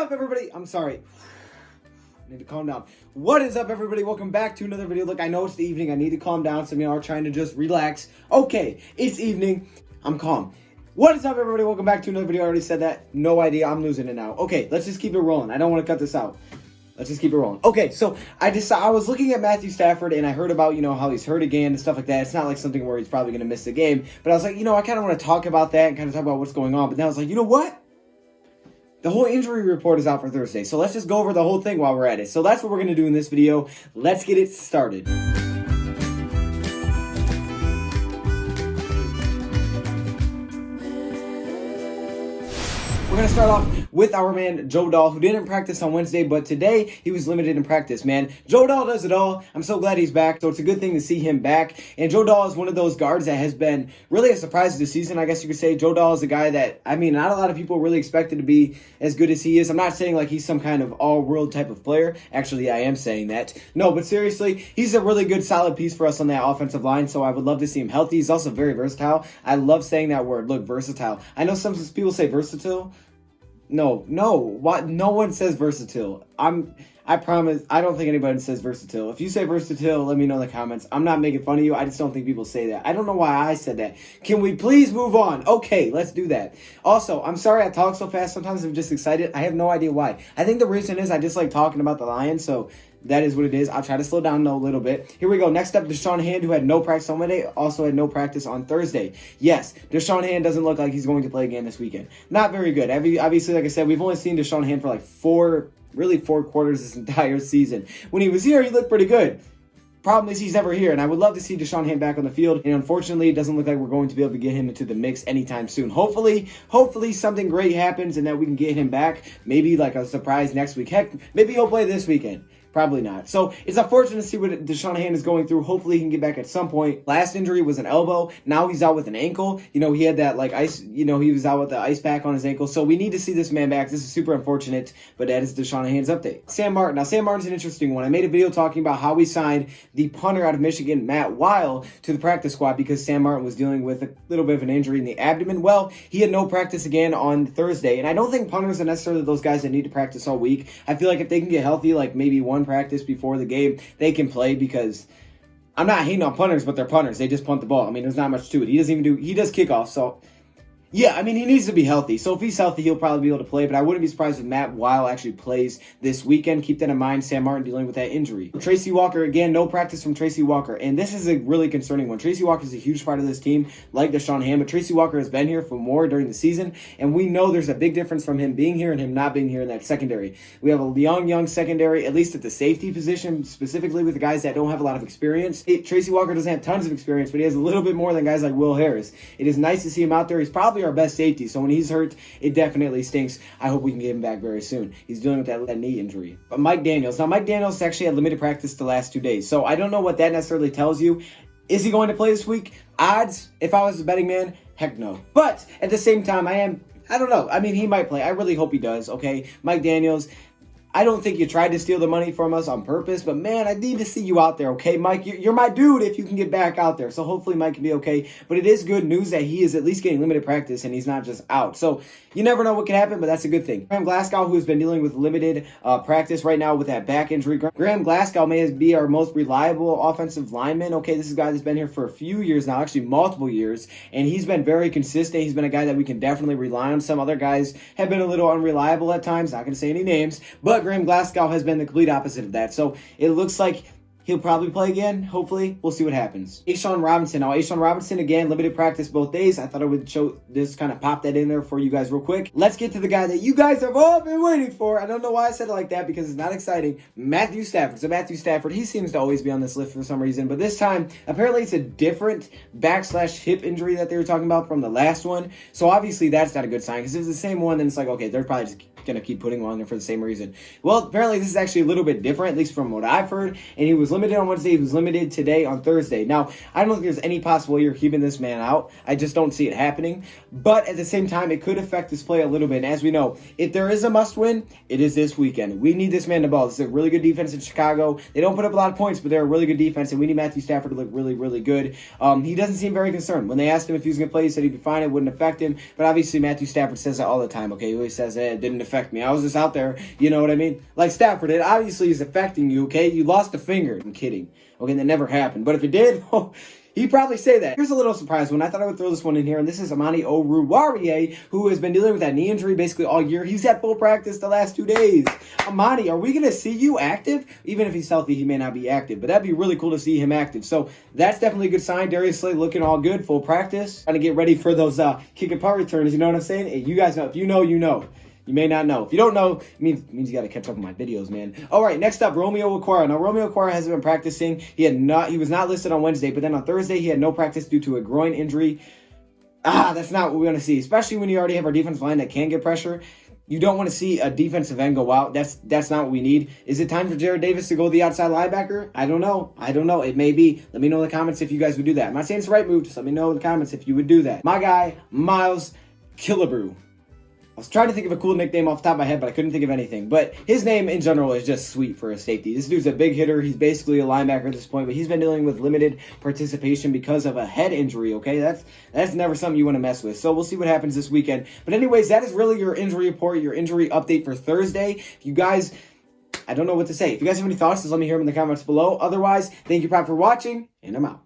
up, everybody? I'm sorry. I need to calm down. What is up, everybody? Welcome back to another video. Look, I know it's the evening. I need to calm down. Some of y'all are trying to just relax. Okay, it's evening. I'm calm. What is up, everybody? Welcome back to another video. I already said that. No idea. I'm losing it now. Okay, let's just keep it rolling. I don't want to cut this out. Let's just keep it rolling. Okay, so I was looking at Matthew Stafford, and I heard about, how he's hurt again and stuff like that. It's not like something where he's probably going to miss the game. But I was like, I kind of want to talk about that and kind of talk about what's going on. But then I was like, you know what? The whole injury report is out for Thursday. So let's just go over the whole thing while we're at it. So that's what we're going to do in this video. Let's get it started. We're going to start off with our man, Joe Dahl, who didn't practice on Wednesday, but today he was limited in practice, man. Joe Dahl does it all. I'm so glad he's back, so it's a good thing to see him back. And Joe Dahl is one of those guards that has been really a surprise this season, I guess you could say. Joe Dahl is a guy that, not a lot of people really expected to be as good as he is. I'm not saying like he's some kind of all-world type of player. Actually, I am saying that. No, but seriously, he's a really good, solid piece for us on that offensive line, so I would love to see him healthy. He's also very versatile. I love saying that word. Look, versatile. I know some people say versatile. No, what? No one says versatile. I promise, I don't think anybody says versatile. If you say versatile, let me know in the comments. I'm not making fun of you. I just don't think people say that. I don't know why I said that. Can we please move on? Okay, let's do that. Also, I'm sorry I talk so fast. Sometimes I'm just excited. I have no idea why. I think the reason is I just like talking about the Lions, so that is what it is. I'll try to slow down a little bit. Here we go. Next up, DeShawn Hand, who had no practice on Monday, also had no practice on Thursday. Yes, DeShawn Hand doesn't look like he's going to play again this weekend. Not very good. Obviously, like I said, we've only seen DeShawn Hand for like four quarters this entire season. When he was here, he looked pretty good. Problem is he's never here, and I would love to see DeShawn Hand back on the field, and unfortunately, it doesn't look like we're going to be able to get him into the mix anytime soon. Hopefully something great happens and that we can get him back, maybe like a surprise next week. Heck, maybe he'll play this weekend. Probably not. So it's unfortunate to see what DeShawn Hand is going through. Hopefully he can get back at some point. Last injury was an elbow. Now he's out with an ankle. He had that ice, he was out with the ice pack on his ankle. So we need to see this man back. This is super unfortunate, but that is DeShawn Hand's update. Sam Martin. Now Sam Martin's an interesting one. I made a video talking about how we signed the punter out of Michigan, Matt Weil, to the practice squad because Sam Martin was dealing with a little bit of an injury in the abdomen. Well, he had no practice again on Thursday, and I don't think punters are necessarily those guys that need to practice all week. I feel like if they can get healthy, like maybe one practice before the game, they can play because I'm not hating on punters, but they're punters. They just punt the ball. There's not much to it. He does kickoffs, so yeah, he needs to be healthy. So if he's healthy, he'll probably be able to play, but I wouldn't be surprised if Matt Weil actually plays this weekend. Keep that in mind. Sam Martin dealing with that injury. Tracy Walker, again, no practice from Tracy Walker, and this is a really concerning one. Tracy Walker is a huge part of this team, like DeShawn Hand, but Tracy Walker has been here for more during the season, and we know there's a big difference from him being here and him not being here in that secondary. We have a young secondary, at least at the safety position, specifically with the guys that don't have a lot of experience. Tracy Walker doesn't have tons of experience, but he has a little bit more than guys like Will Harris. It is nice to see him out there. He's probably our best safety, so when he's hurt, it definitely stinks. I hope we can get him back very soon. He's dealing with that knee injury. But Mike Daniels. Now, Mike Daniels actually had limited practice the last 2 days, so I don't know what that necessarily tells you. Is he going to play this week? Odds, if I was a betting man, heck no. But at the same time, I don't know. He might play. I really hope he does, okay? Mike Daniels, I don't think you tried to steal the money from us on purpose, but man, I need to see you out there, okay? Mike, you're my dude if you can get back out there. So hopefully Mike can be okay. But it is good news that he is at least getting limited practice and he's not just out. So you never know what can happen, but that's a good thing. Graham Glasgow, who's been dealing with limited practice right now with that back injury. Graham Glasgow may be our most reliable offensive lineman. Okay, this is a guy that's been here for a few years now, actually multiple years, and he's been very consistent. He's been a guy that we can definitely rely on. Some other guys have been a little unreliable at times. Not going to say any names, but Graham Glasgow has been the complete opposite of that. So it looks like he'll probably play again. Hopefully, we'll see what happens. DeShawn Robinson. Now, DeShawn Robinson, again, limited practice both days. I thought I would show this, kind of pop that in there for you guys real quick. Let's get to the guy that you guys have all been waiting for. I don't know why I said it like that because it's not exciting. Matthew Stafford. So Matthew Stafford, he seems to always be on this list for some reason, but this time, apparently it's a different back/hip injury that they were talking about from the last one. So obviously, that's not a good sign because if it's the same one, then it's like, okay, they're probably just going to keep putting him on there for the same reason. Well, apparently this is actually a little bit different, at least from what I've heard, and he was limited on Wednesday. He was limited today on Thursday. Now, I don't think there's any possible way you're keeping this man out. I just don't see it happening. But at the same time, it could affect his play a little bit. And as we know, if there is a must-win, it is this weekend. We need this man to ball. This is a really good defense in Chicago. They don't put up a lot of points, but they're a really good defense, and we need Matthew Stafford to look really, really good. He doesn't seem very concerned. When they asked him if he was going to play, he said he'd be fine. It wouldn't affect him. But obviously, Matthew Stafford says that all the time, okay? He always says, it didn't affect me. I was just out there. You know what I mean? Like Stafford, it obviously is affecting you, okay? You lost a finger. I'm kidding. Okay, that never happened. But if it did, he'd probably say that. Here's a little surprise one. I thought I would throw this one in here, and this is Amani Oruwariye, who has been dealing with that knee injury basically all year. He's had full practice the last 2 days. Amani, are we going to see you active? Even if he's healthy, he may not be active, but that'd be really cool to see him active. So that's definitely a good sign. Darius Slay looking all good, full practice. Trying to get ready for those kick and punt returns, you know what I'm saying? Hey, you guys know. If you know, you know. You may not know. If you don't know, it means you got to catch up on my videos, man. All right, next up, Romeo Okwara. Now, Romeo Okwara hasn't been practicing. He was not listed on Wednesday, but then on Thursday, he had no practice due to a groin injury. That's not what we want to see, especially when you already have our defensive line that can get pressure. You don't want to see a defensive end go out. That's not what we need. Is it time for Jared Davis to go the outside linebacker? I don't know. It may be. Let me know in the comments if you guys would do that. I'm not saying it's the right move. Just let me know in the comments if you would do that. My guy, Miles Killebrew. I was trying to think of a cool nickname off the top of my head, but I couldn't think of anything. But his name in general is just sweet for a safety. This dude's a big hitter. He's basically a linebacker at this point, but he's been dealing with limited participation because of a head injury, okay? That's never something you want to mess with. So we'll see what happens this weekend. But anyways, that is really your injury report, your injury update for Thursday. If you guys, I don't know what to say. If you guys have any thoughts, just let me hear them in the comments below. Otherwise, thank you, Prop, for watching, and I'm out.